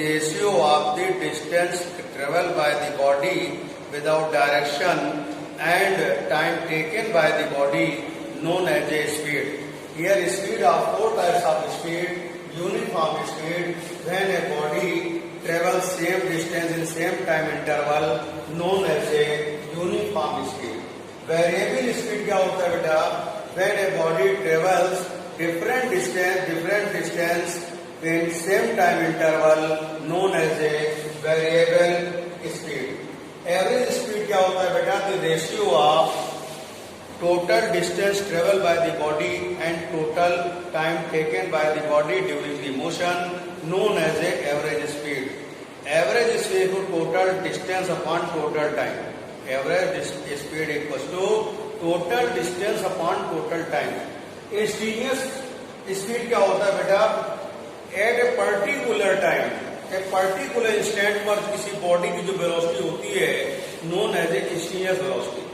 ratio of the distance traveled by the body without direction and time taken by the body known as a speed. Here speed of four types of speed: uniform speed, when a body travels same distance in same time interval, known as a uniform speed. Variable speed क्या होता है बेटा? When a body travels different distance in same time interval, known as a variable speed. Average speed क्या होता है बेटा? The ratio of total distance traveled by the body and total time taken by the body during the motion, known as a average speed. Average speed to total distance upon total time. Average speed equals to total distance upon total time. Instantaneous speed क्या होता है बेटा? At a particular time, a particular instant पर किसी body की जो velocity होती है, known as a instantaneous velocity.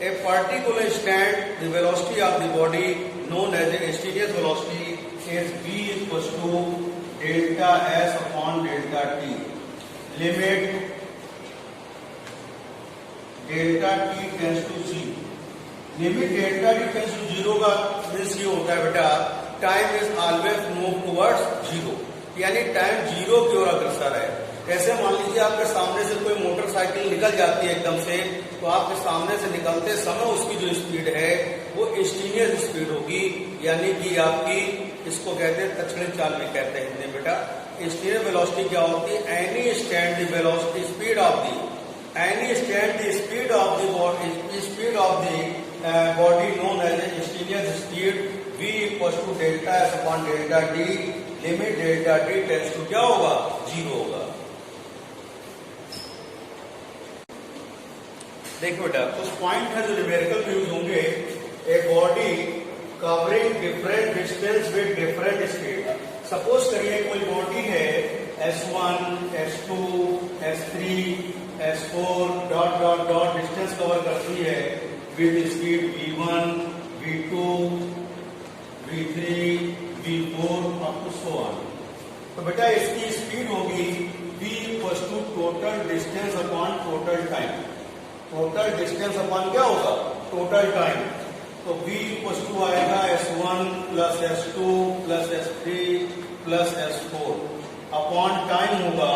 A particular instant, the velocity of the body, known as the instantaneous velocity, is v equals to delta s upon delta t. Limit delta t tends to 0. Limit delta t tends to 0 का means ये होता है बेटा, time is always move towards 0, यानी time 0 की ओर अग्रसर है. ऐसे मान लीजिए आपके सामने से कोई मोटरसाइकिल निकल जाती है एकदम से, तो आपके सामने से निकलते समय उसकी जो स्पीड है वो इंस्टेंटेनियस स्पीड होगी, यानी कि आपकी इसको कहते हैं तत्क्षणिक चाल भी कहते हैं हिंदी बेटा. इंस्टेंटेनियस वेलोसिटी क्या होती है? Any instant the velocity speed of the any instant the speed of the body known as instantaneous speed v equals to delta s upon delta t. Limit delta t tends to क्या होगा? 0 होगा. देखो बेटा, कुछ point है जो numerical में use होंगे. A body covering different distance with different speed. Suppose करिए कोई बॉडी है S1, S2, S3, S4 dot dot dot distance cover करती है with speed V1, V2, V3, V4 up to so on. तो बेटा इसकी स्पीड होगी v equals to total distance upon total time. Total distance upon क्या होगा? Total time. तो v equals to आएगा S1 plus S2 plus S3 plus S4 upon time होगा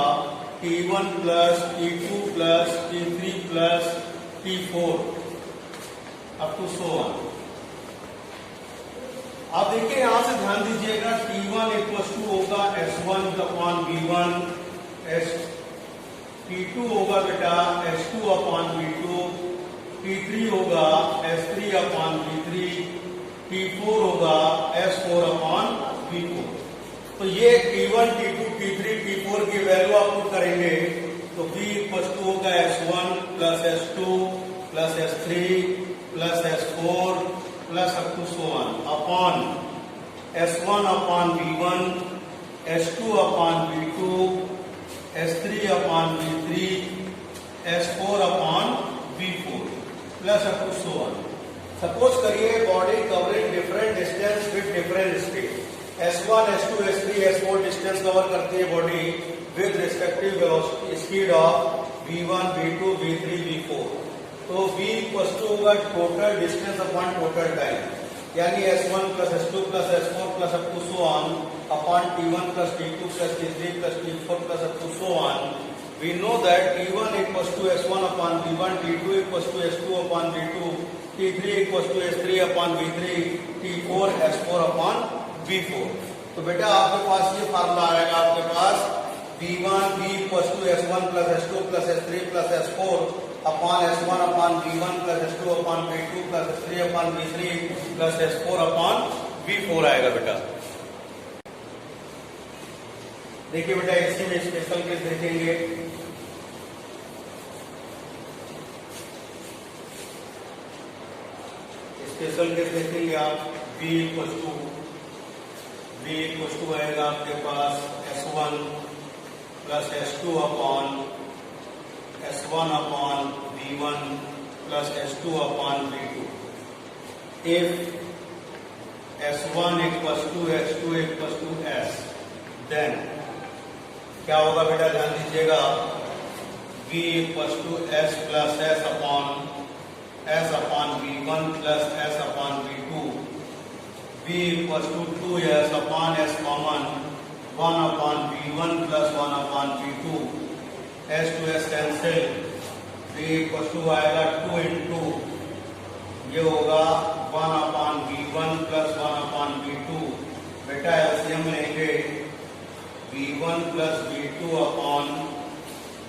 T1 plus T2 plus T3 plus T4 up to so on. आप देखिए यहां से ध्यान दीजिएगा, T1 इक्वल्स टू होगा S1 अपॉन V1, T2 होगा बेटा S2 अपॉन V2, T3 होगा S3 अपॉन V3, T4 होगा S4 अपॉन V4. तो ये T1, T2, T3, T4 की वैल्यू आप पुट करेंगे तो V इक्वल्स टू होगा S1 plus S2 plus S3 plus S4 plus up to so on upon S1 upon V1, S2 upon V2, S3 upon V3, S4 upon V4 plus up to so on. Suppose करिए body covering different distance with different speed. S1, S2, S3, S4 distance cover करती है body with respective velocity speed of V1, V2, V3, V4. तो v equals to होगा total distance upon total time. यानी S1 plus S2 plus S4 plus up to so on upon T1 plus T2 plus T3 plus T4 plus up to so on. We know that T1 equals to S1 upon V1, T2 equals to S2 upon V2, T3 equals to S3 upon V3, T4 S4 upon V4. तो बेटा आपके पास ये formula आएगा आपके पास V1 V equals to S1 plus S2 plus S3 plus S4 upon S1 upon V1 plus S2 upon V2 plus S3 upon V3 plus S4 upon V4 आएगा बेटा। देखिए बेटा इसी में स्पेशल केस देखेंगे। स्पेशल केस देखेंगे आप V equal to आएगा आपके पास S1 plus S2 upon S1 upon V1 plus S2 upon V2. If S1 equals to S2 equals to S, then क्या होगा बेटा ध्यान दीजिएगा V equals to S plus S upon V1 plus S upon V2. V equals to 2S upon S common 1 upon V1 plus 1 upon V2. S to S cancel, V equal to आएगा 2 into ये होगा 1 upon V1 plus 1 upon V2। बेटा LCM लेंगे V1 plus V2 upon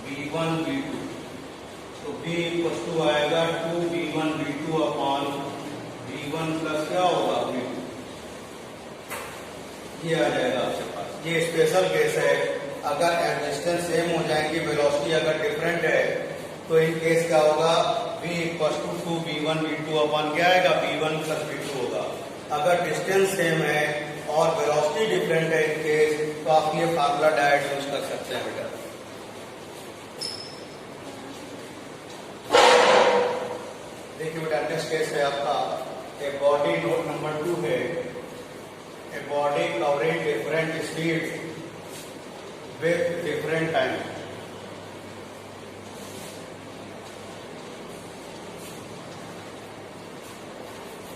V1 V2, तो V equal to आएगा 2 V1 V2 upon V1 plus क्या होगा V2, ये आ जाएगा आपके पास। ये स्पेशल केस है। अगर डिस्टेंस सेम हो जाएंगी, वेलोसिटी अगर डिफरेंट है, तो इन केस क्या होगा V equal to 2 V1 V2 upon क्या आएगा V1 प्लस V2 होगा। अगर डिस्टेंस सेम है और वेलोसिटी डिफरेंट है इन केस, तो आप ये फार्मूला डायरेक्ट यूज कर सकते हैं बेटा। देखिए बेटा नेक्स्ट केस है आपका ए बॉडी, नोट नंबर 2 है ए body covering different speed with different time.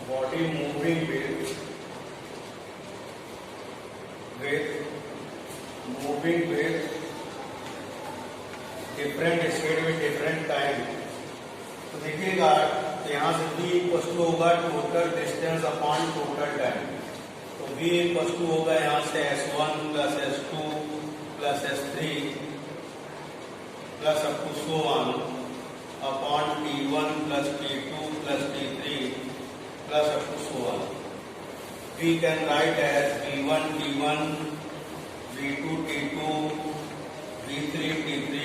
Body moving with different speed with different time. तो देखिएगा यहाँ से V इक्वल टू होगा total distance upon total time. तो V इक्वल टू होगा यहाँ से S1 plus S2 plus S3 plus up to so on upon T1 plus T2 plus T3 plus up to so on. We can write as V1 T1, V2 T2, V3 T3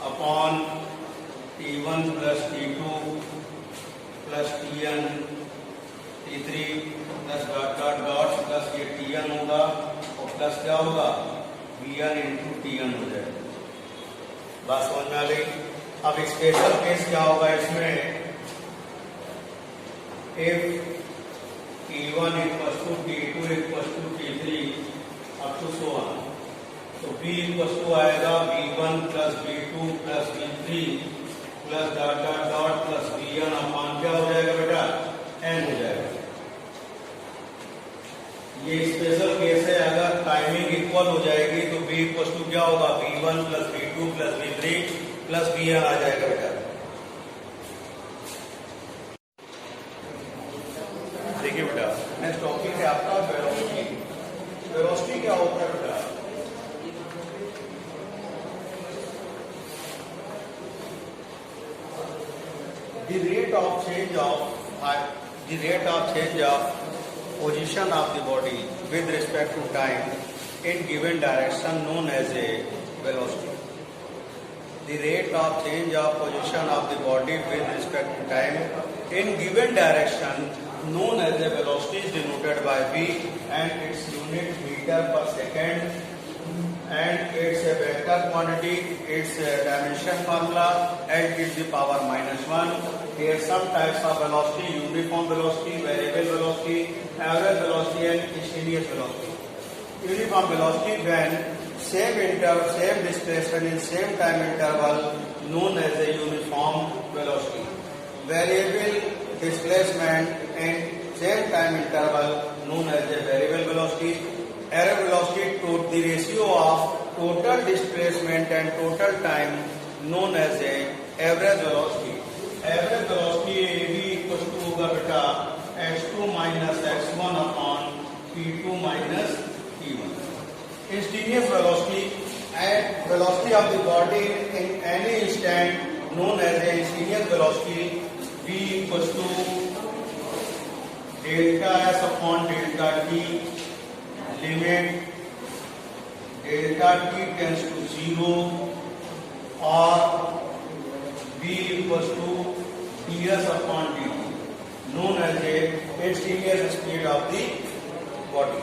upon T1 plus T2 plus Tn T3 plus dot dot dot plus ये Tn होगा और plus क्या होगा Vn into Tn हो जाएगा। बात समझ में आ गई। अब स्पेशल केस क्या होगा इसमें, if T1 equals to T2 equals to T3 up to so on, तो V equals to आएगा V1 plus V2 plus V3 plus dot dot dot plus Vn upon क्या हो जाएगा बेटा n हो जाएगा। ये स्पेशल केस है। अगर टाइमिंग इक्वल हो जाएगी तो V इक्वल टू क्या होगा V1 plus V2 plus V3 plus Vn आ जाएगा बेटा। देखिए बेटा नेक्स्ट टॉपिक है आपका वेलोसिटी। वेलोसिटी क्या होता है बेटा, the rate of change of position of the body with respect to time in given direction known as a velocity. The rate of change of position of the body with respect to time in given direction known as a velocity is denoted by V and its unit meter per second, and it's a vector quantity, its dimension formula, and it's the power -1. Here some types of velocity: uniform velocity, variable velocity, average velocity, and instantaneous velocity. Uniform velocity when same displacement in same time interval known as a uniform velocity. Variable displacement known as a variable velocity. Error velocity to the ratio of total displacement and total time known as a average velocity. Average velocity AB equals to होगा बेटा x2 minus x1 upon p2 minus p1. Instantaneous velocity and velocity of the body in any instant known as a instantaneous velocity. V equals to delta s upon delta t. Limit delta t tends to 0 or v equals to ds upon dt, known as a instantaneous speed of the body.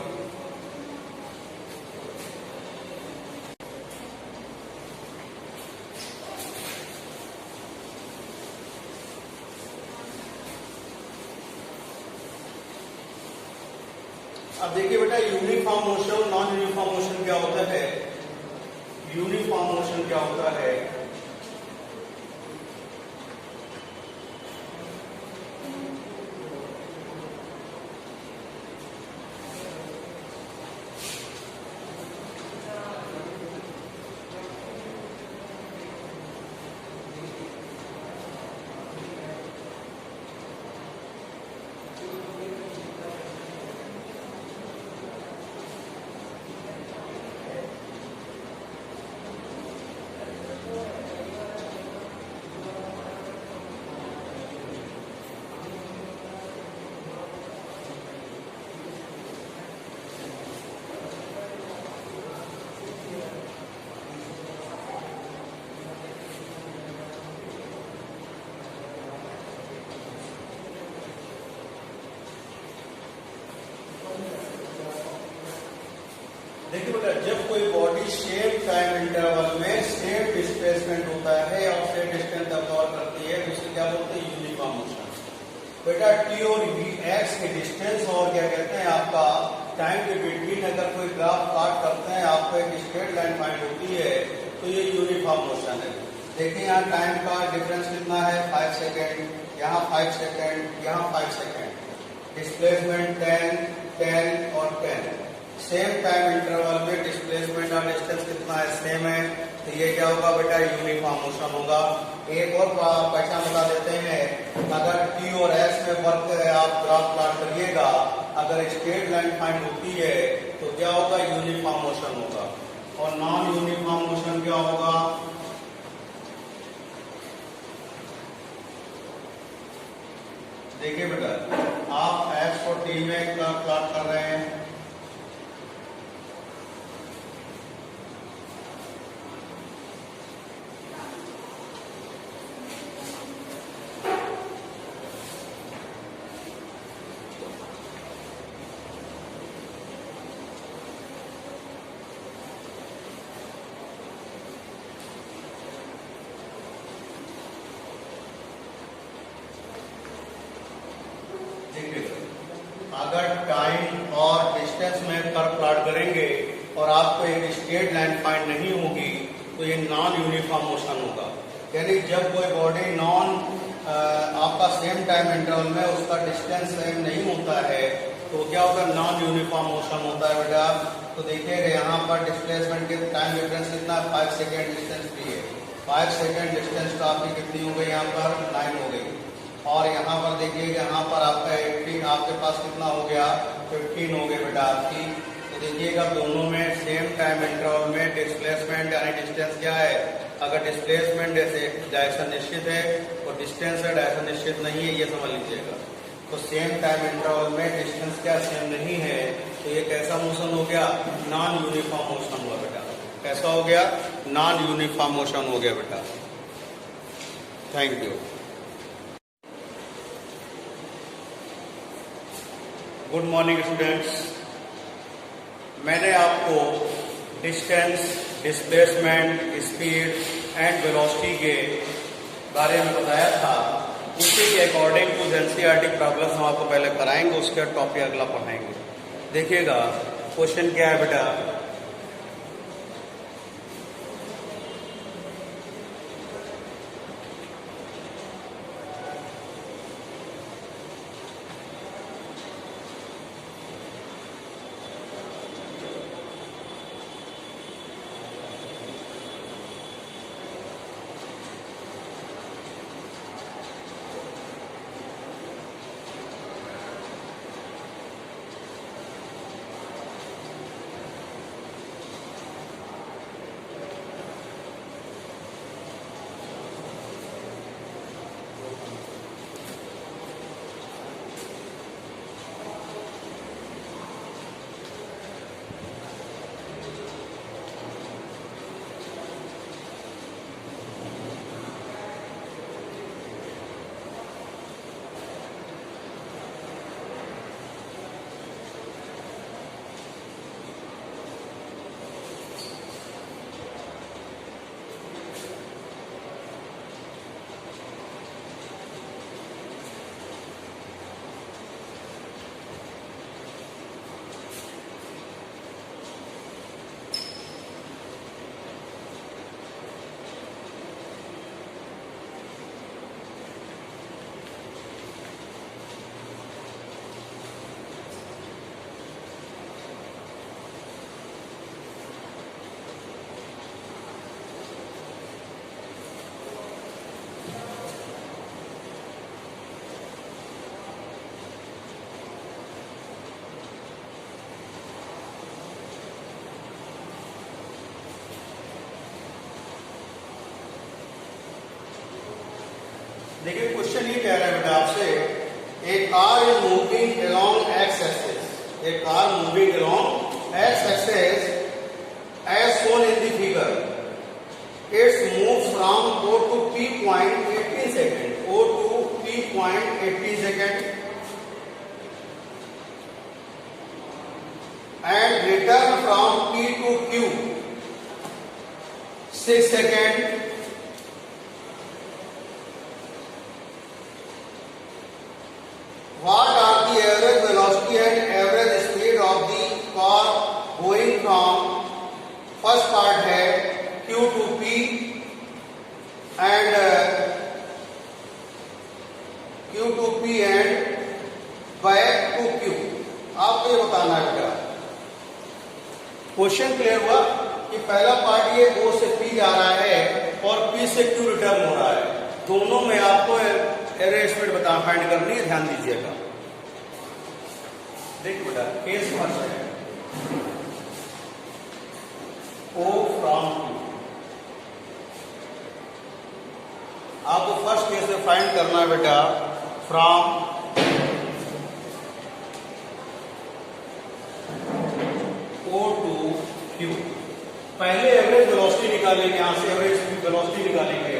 अब देखिए बेटा uniform motion non uniform motion क्या होता है। Uniform motion क्या होता है, देखिए बेटा जब कोई बॉडी सेम टाइम इंटरवल में सेम डिस्प्लेसमेंट होता है और सेम डिस्टेंस अब्जॉर्ब करती है तो इसे क्या बोलते हैं, यूनिफॉर्म मोशन। बेटा टी और एक्स के डिस्टेंस और क्या कहते हैं आपका टाइम के बिटवीन अगर कोई ग्राफ प्लॉट करते हैं आपको एक स्ट्रेट लाइन फाइंड होती है तो ये यूनिफॉर्म मोशन है। देखिए यहाँ टाइम का डिफरेंस कितना है 5 सेकेंड, यहाँ 5 सेकेंड, यहाँ 5 सेकेंड, डिस्प्लेसमेंट 10, 10 और 10। सेम टाइम इंटरवल में डिस्प्लेसमेंट और डिस्टेंस कितना है, सेम है, तो ये क्या होगा बेटा यूनिफॉर्म मोशन होगा। एक और पहचान बता देते हैं, अगर टी और एस में वर्क आप ग्राफ प्लॉट करिएगा, अगर स्ट्रेट लाइन फाइंड होती है तो क्या होगा, यूनिफॉर्म मोशन होगा। और नॉन यूनिफॉर्म मोशन क्या होगा, देखिए बेटा आप एक्स और टी में प्लॉट कर रहे हैं, अगर टाइम और डिस्टेंस में कर्व प्लॉट करेंगे और आपको एक स्ट्रेट लाइन फाइंड नहीं होगी तो ये नॉन यूनिफॉर्म मोशन होगा। यानी जब कोई बॉडी नॉन आपका सेम टाइम इंटरवल में उसका डिस्टेंस सेम नहीं होता है तो क्या होगा, नॉन यूनिफॉर्म मोशन होता है बेटा। तो देखिएगा यहाँ पर डिस्प्लेसमेंट के टाइम डिफरेंस कितना है, 5 सेकेंड डिस्टेंस भी है, 5 सेकेंड डिस्टेंस तो आपकी कितनी हो गई, यहाँ पर 9 हो गई। और यहाँ पर देखिएगा यहाँ पर आपका 18 आपके पास कितना हो गया, 15 हो गई बेटा आपकी। तो देखिएगा दोनों में सेम टाइम इंटरवल में डिस्प्लेसमेंट यानी डिस्टेंस क्या है, अगर डिस्प्लेसमेंट डायरेक्शन निश्चित है और डिस्टेंस है डायरेक्शन निश्चित नहीं है, ये समझ लीजिएगा। तो सेम टाइम इंटरवल में डिस्टेंस क्या सेम नहीं है तो ये कैसा मोशन हो गया, नॉन यूनिफॉर्म मोशन हुआ बेटा। कैसा हो गया, नॉन यूनिफॉर्म मोशन हो गया बेटा। Thank you. Good morning students, मैंने आपको distance, displacement, speed and velocity के बारे में बताया था। उसी के अकॉर्डिंग कुछ एनसीईआरटी प्रॉब्लम्स हम आपको पहले कराएंगे, उसके टॉपिक अगला पढ़ाएंगे। देखिएगा क्वेश्चन क्या है बेटा, क्वेश्चन ये कह रहा है बेटा आपसे, a car is moving along X axis, a car moving along X axis as shown in the figure. It moves from O to P point 18 second. O to P point 18 second. And return from P to Q 6 second. What are the average velocity and average speed of the car going from first part है Q to P and Q to P and back to Q. आपको ये बताना है बेटा। Question clear हुआ कि पहला part ये O से P जा रहा है और P से Q रिटर्न हो रहा है। दोनों में आपको एवरेज स्पीड बता फाइंड करनी है, ध्यान दीजिएगा। देखिए बेटा, केस फर्स्ट है O फ्रॉम Q। आपको फर्स्ट केस में फाइंड करना है बेटा फ्रॉम O टू Q। पहले एवरेज वेलोसिटी निकालेंगे, यहां से एवरेज वेलोसिटी निकालेंगे।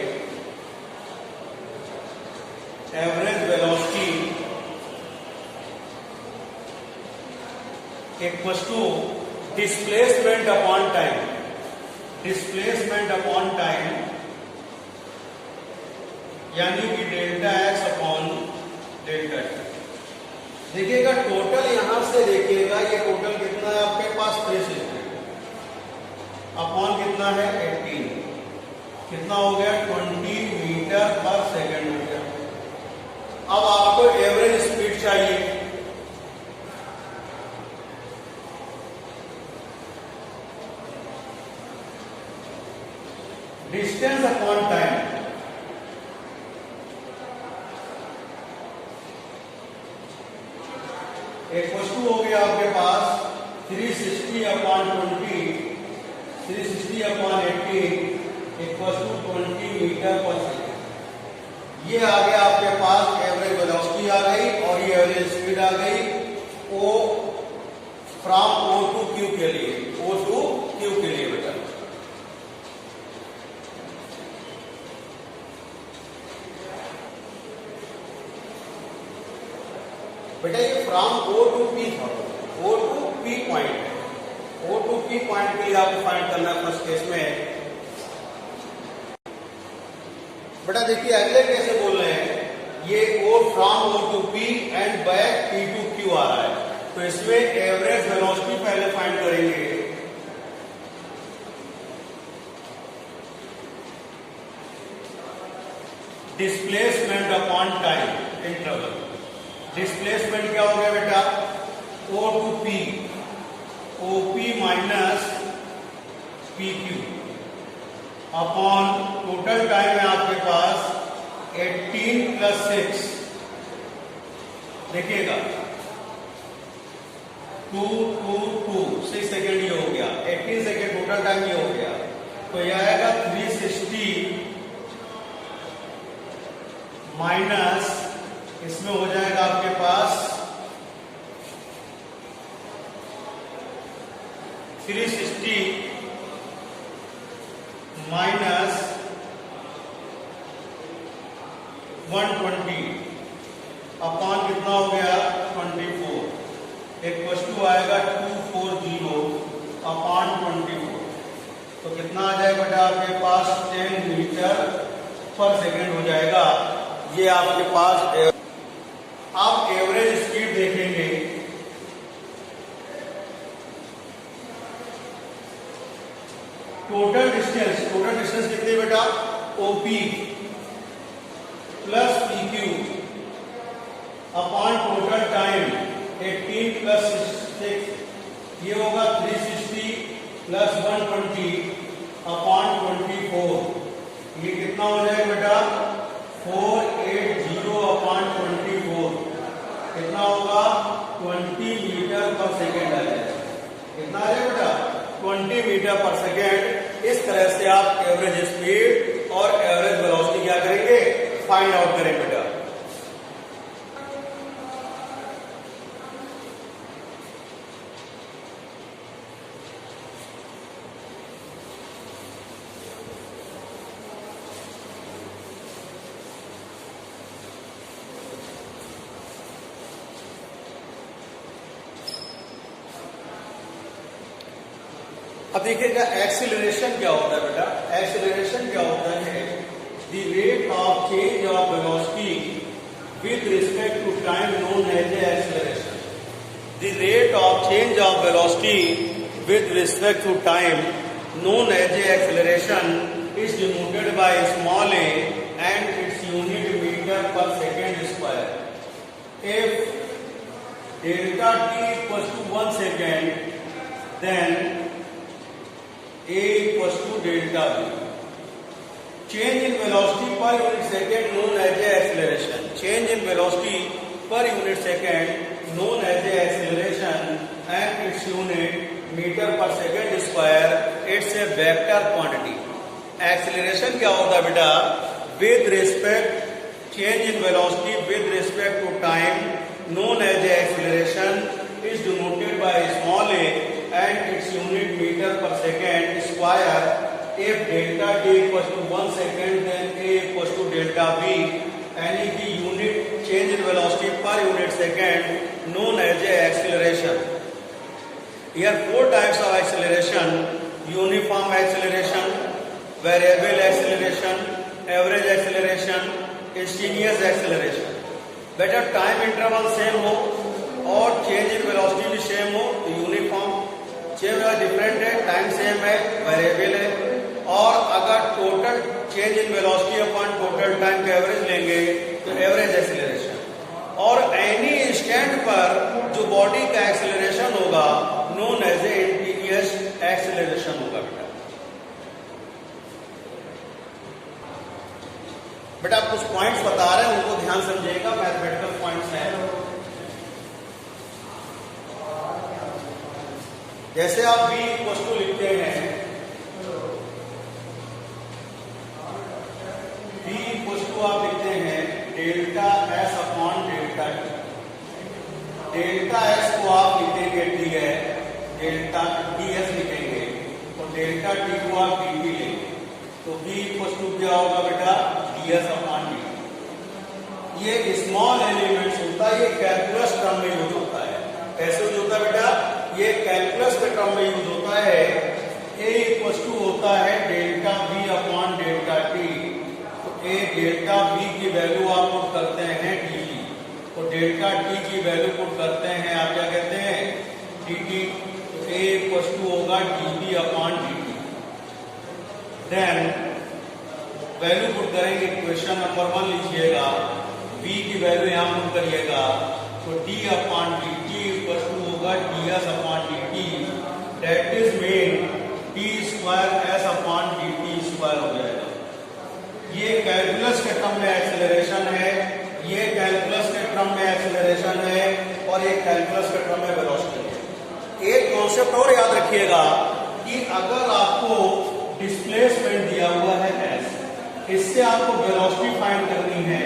Average velocity equals to displacement upon time, displacement upon time यानी कि delta x upon delta t. देखिएगा टोटल यहां से देखिएगा ये टोटल कितना है आपके पास 360 अपॉन कितना है 18, कितना हो गया 20 मीटर पर सेकेंड हो गया। अब आपको एवरेज स्पीड चाहिए, डिस्टेंस अपॉन टाइम। एक वस्तु हो गया आपके पास 360 upon 20, 360 upon 18 equal to 20 metre पर सेकेंड। ये आ गया आपके पास एवरेज वेलोसिटी आ गई और ये एवरेज स्पीड आ गई O from O to Q के लिए, O टू Q के लिए बेटा। बेटा ये फ्रॉम O टू P था, O to P point, O to P point के लिए आपको फाइंड करना है फर्स्ट केस में। बेटा देखिए अगले कैसे बोल रहे हैं, ये O from O to P and back P to Q आ रहा है, तो इसमें एवरेज वेलोसिटी पहले फाइंड करेंगे। Displacement upon time interval. Displacement क्या हो गया बेटा O to P, OP minus PQ upon total time है आपके पास 18 प्लस 6। देखिएगा 2 2 2 6 सेकेंड ये हो गया, 18 सेकेंड टोटल टाइम ये हो गया, तो यह आएगा 360 माइनस इसमें हो जाएगा आपके पास 360 माइनस 120 अपॉन कितना हो गया 24। एक वस्तु आएगा 240 अपॉन 24, तो कितना आ जाएगा बेटा आपके पास 10 मीटर पर सेकेंड हो जाएगा। ये आपके पास आप एवरेज स्पीड देखेंगे, टोटल डिस्टेंस कितनी बेटा OP plus PQ upon total time 18 plus 6, ये होगा 360 प्लस 120 अपॉन 24, ये कितना हो जाएगा बेटा 480 अपॉन 24, कितना होगा 20 मीटर पर सेकेंड आ जाएगा। कितना आ जाएगा बेटा 20 मीटर पर सेकेंड। इस तरह से आप एवरेज स्पीड और एवरेज वेलोसिटी क्या करेंगे फाइंड आउट करेंगे बेटा। अब देखिएगा एक्सीलरेशन क्या होता है बेटा, एक्सीलरेशन क्या होता है, the rate of change of velocity with respect to time known as acceleration. The rate of change of velocity with respect to time known as a acceleration is denoted by small a and its unit meter per second square. If delta t equals to 1 second, then a equals to delta v. Change in velocity per unit second known as a acceleration. Change in velocity per unit second known as a acceleration and its unit metre पर second square, it's a vector quantity. Acceleration क्या होता है बेटा, with respect change in velocity with respect to time known as a acceleration is denoted by small a and its unit metre पर second square. If delta T equals to 1 second then a equals to delta V, यानी कि unit change in velocity per unit second known as a acceleration. Here four types of acceleration: uniform acceleration, variable acceleration, average acceleration, instantaneous acceleration. बेटा time interval same हो और change in velocity भी same हो तो uniform, change different है, time same है, variable है। और अगर total change in velocity upon total time का एवरेज लेंगे तो एवरेज एक्सीलरेशन। और एनी इंस्टेंट पर जो बॉडी का एक्सीलरेशन होगा known as a instantaneous acceleration होगा। बेटा आप कुछ पॉइंट्स बता रहे हैं उनको ध्यान समझिएगा, मैथमेटिकल पॉइंट्स हैं। जैसे आप v इक्वल टू लिखते हैं, v इक्वल टू आप लिखते हैं delta S upon delta T. Delta S को आप लिखेंगे टी है, डेल्टा डी एस लिखेंगे और डेल्टा टी को आप डी टी लेंगे तो v इक्वल टू क्या होगा बेटा, डी एस अपॉन डी। ये स्मॉल एलिमेंट्स होता है, ये कैलकुलस टर्म में यूज होता है। कैसे यूज होता है बेटा, ये कैलकुलस के टर्म में यूज होता है। a इक्वल टू होता है delta v upon delta t. तो a डेल्टा v की वैल्यू आप पुट करते हैं डी टी और डेल्टा टी की वैल्यू पुट करते हैं आप क्या कहते हैं, डी टी। तो a इक्वल टू होगा d t upon D t. Then value put करेंगे, इक्वेशन नंबर 1 लीजिएगा, v की वैल्यू यहां पुट करिएगा तो d upon D T equal to होगा D S upon D T. That is mean T square S upon D T square हो जाएगा। ये कैलकुलस के टर्म में एक्सेलरेशन है, ये कैलकुलस के टर्म में एक्सेलरेशन है और ये कैलकुलस के टर्म में वेलोसिटी है। एक कॉन्सेप्ट और याद रखिएगा कि अगर आपको डिस्प्लेसमेंट दिया हुआ है s, इससे आपको वेलोसिटी फाइंड करनी है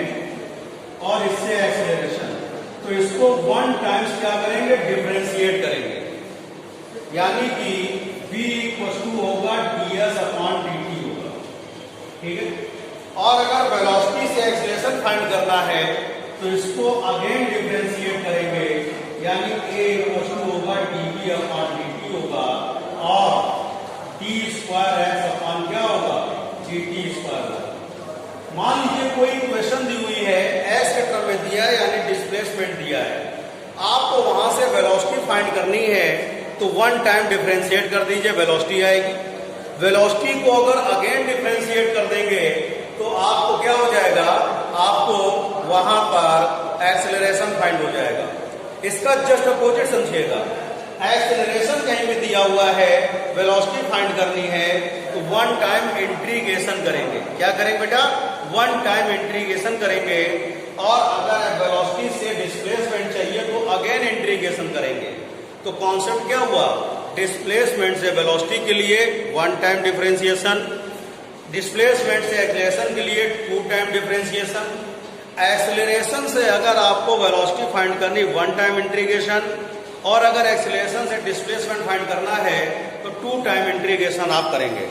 और इससे एक्सेलरेशन, तो इसको 1 टाइम्स क्या करेंगे, डिफरेंशिएट करेंगे। यानी कि v इक्वल टू होगा ds अपॉन dt होगा, ठीक है। और अगर वेलोसिटी से एक्सेलरेशन फाइंड करना है तो इसको अगेन डिफरेंशिएट करेंगे, यानी a इक्वल टू होगा dv अपॉन dt होगा और t स्क्वायर x अपॉन क्या होगा, dt स्क्वायर होगा। मान लीजिए कोई इक्वेशन दी हुई है, s के टर्म में दिया है यानी डिस्प्लेसमेंट दिया है, आपको वहां से वेलोसिटी फाइंड करनी है तो 1 टाइम डिफरेंशिएट कर दीजिए, वेलोसिटी आएगी। वेलोसिटी को अगर अगेन डिफरेंशिएट कर देंगे तो आपको क्या हो जाएगा, आपको वहां पर एक्सेलरेशन फाइंड हो जाएगा। इसका जस्ट अपोजिट समझिएगा, एक्सेलरेशन कहीं भी दिया हुआ है, वेलोसिटी फाइंड करनी है तो 1 टाइम इंटीग्रेशन करेंगे। क्या करेंगे बेटा, 1 टाइम इंटीग्रेशन करेंगे। और अगर वेलोसिटी से डिस्प्लेसमेंट चाहिए तो अगेन इंटीग्रेशन करेंगे। तो कॉन्सेप्ट क्या हुआ, डिस्प्लेसमेंट से वेलोसिटी के लिए 1 टाइम डिफरेंशिएशन, डिस्प्लेसमेंट से एक्सेलरेशन के लिए 2 टाइम डिफरेंशिएशन, एक्सेलरेशन से अगर आपको वेलोसिटी फाइंड करनी 1 टाइम इंटीग्रेशन, और अगर एक्सेलरेशन से डिस्प्लेसमेंट फाइंड करना है तो 2 टाइम इंटीग्रेशन आप करेंगे।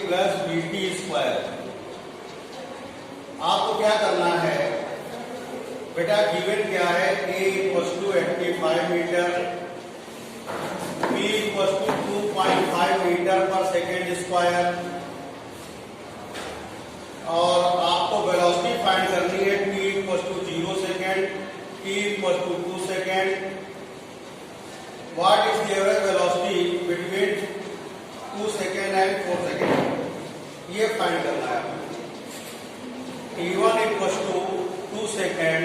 Plus b t square. आपको क्या करना है बेटा, गिवन क्या है, a equal to 85 metre, b equal to 2.5 metre पर सेकेंड स्क्वायर, और आपको वेलोसिटी फाइंड करनी है t equal to 0 second, t equal to 2 second. What is the average velocity between 2 second and 4 second, ये फाइंड करना है। t1 equal to 2 second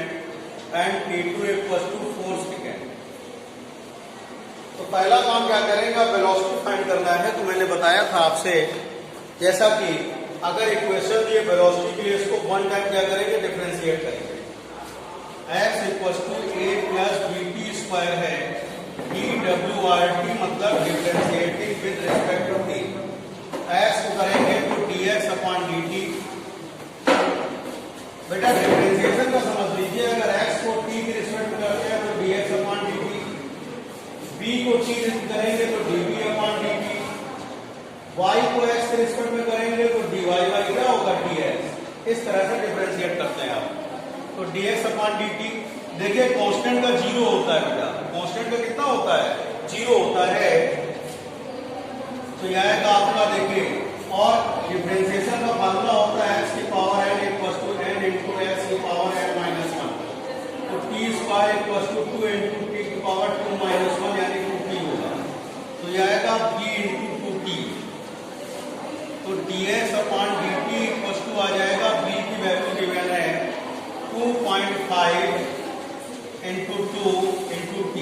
and t2 equal to 4 second. तो पहला काम क्या करेंगे, वेलोसिटी फाइंड करना है। तो मैंने बताया था आपसे, जैसा कि अगर इक्वेशन दिए वेलोसिटी के लिए, इसको वन टाइम क्या करेंगे, डिफरेंशिएट करेंगे। x equal to a plus b t square है, dwrt मतलब differentiating with respect to t। x को करेंगे तो dx अपॉन dt। बेटा डिफरेंशिएशन का समझ लीजिए, अगर x को t के रिस्पेक्ट में करते हैं तो dx अपॉन dt, b को t करेंगे तो dv अपॉन dt, y को x के रिस्पेक्ट में करेंगे तो dy बाई क्या होगा, dx। इस तरह से डिफरेंशिएट करते हैं आप। तो dx अपॉन dt, देखिए कांस्टेंट का 0 होता है बेटा, कांस्टेंट का कितना होता है, 0 होता है। तो यह का आपका देखिए, और डिफरेंशिएशन का फार्मूला होता है x की power n equal to n into x की पावर n माइनस 1। तो t square equal to 2 into t की पावर 2 माइनस 1 यानी 2t होगा। तो यह आएगा b इंटू 2t। तो dx upon dt equal to आ जाएगा, b की वैल्यू गिवन है 2.5 इंटू 2 इंटू t,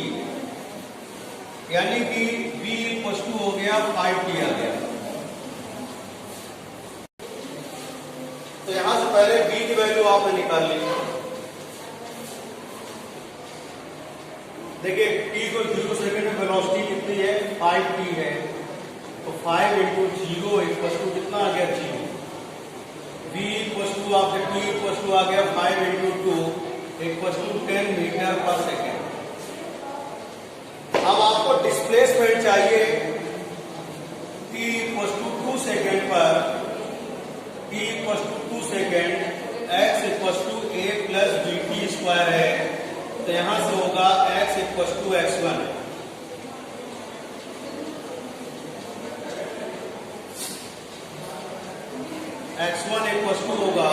यानी कि b इक्वल टू हो गया 5t आ गया। तो यहां से पहले b की वैल्यू आपने निकाल ली। देखिए t को 0 सेकेंड में वेलोसिटी कितनी है, 5t है। तो 5 इंटू 0 इक्वल टू कितना आ गया, 0। v इक्वल टू आपके t इक्वल टू आ गया 5 इंटू 2 इक्वल टू 10 मीटर पर सेकेंड। अब आपको डिस्प्लेसमेंट चाहिए t इक्वल टू 2 सेकेंड पर, t equal to 2 second, x equal to a plus b t square है। तो यहां से होगा x equal to x1। x1 equal to होगा,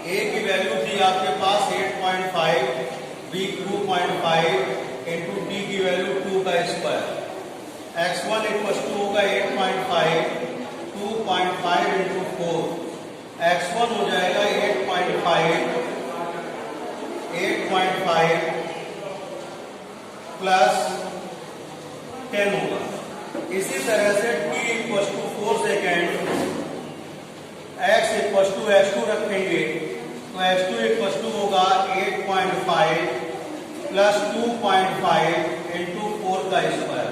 a की वैल्यू थी आपके पास 8.5, b 2.5 इंटू t की वैल्यू 2 का स्क्वायर। x1 इक्वल टू होगा 8.5, 2.5 इंटू 4, x1 हो जाएगा 8.5 प्लस 10 होगा। इसी तरह से t equal to 4 second, x equal to x2 रखेंगे तो x2 इक्वल टू होगा 8.5 प्लस 2.5 इंटू 4 का स्क्वायर।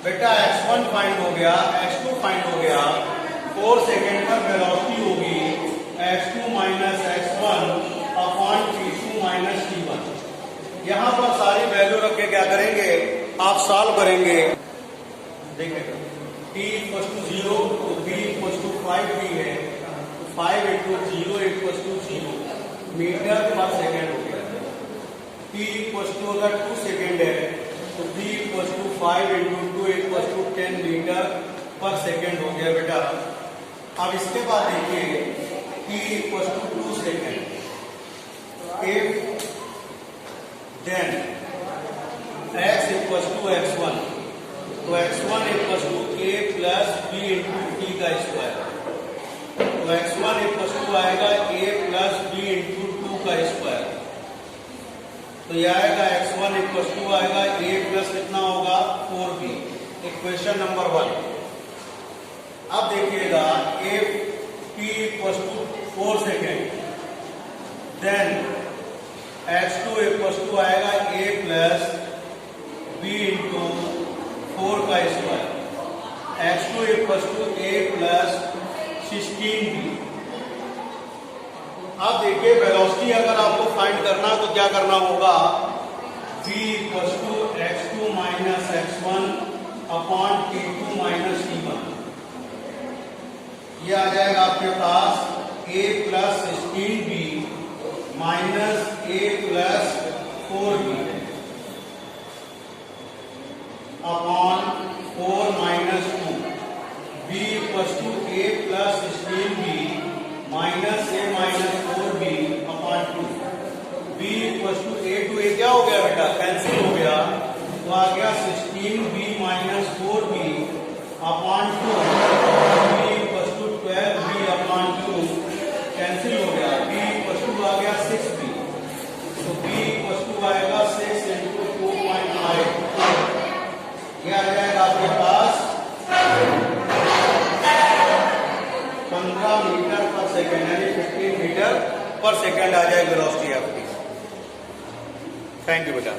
बेटा x1 फाइंड हो गया, x2 फाइंड हो गया। 4 सेकेंड पर वेलोसिटी होगी x2 minus x1 upon t2 minus t1। यहां पर सारी वैल्यू रख के क्या करेंगे, आप सॉल्व करेंगे। देखिए t इक्वल टू 0 तो b इक्वल टू 5t है, तो 5 इंटू 0 इक्वल टू 0 मीटर पर सेकेंड हो गया। t इक्वल टू अगर 2 सेकेंड है तो b equal to 5 into 2 equal to 10 metre पर सेकेंड हो गया बेटा। अब इसके बाद देखिए t equal to 2 second, if then x equal to x1, तो x1 equal to a plus b into t का स्क्वायर। तो x1 इक्वल टू आएगा a प्लस b इंटू 2 का स्क्वायर। तो यह आएगा x1 इक्वल टू आएगा a प्लस कितना होगा 4b, इक्वेशन नंबर 1। अब देखिएगा if t equal to 4 second, then x2 equal to आएगा a प्लस b इंटू 4 का square. x2 equal to a plus 16b। अब देखिए वेलोसिटी अगर आपको फाइंड करना तो क्या करना होगा, v equal to x2 minus x1 upon t2 minus t1। ये आ जाएगा आपके पास a plus 16b minus a plus 4b upon 4 minus 2 b equals to a plus 16b minus a minus 4b upon 2 b equals to a क्या हो गया बेटा, cancel हो गया, तो आ गया 16b minus 4b upon 2 b equals to 12b upon 2 cancel हो गया, b इक्वल्स टू आ गया 6b, तो b इक्वल्स टू आएगा 6 इंटू 2.5, ये आ जाएगा आपके पास 15 मीटर पर सेकेंड, यानी 15 मीटर पर सेकेंड आ जाएगा वेलोसिटी आपकी। थैंक यू बेटा।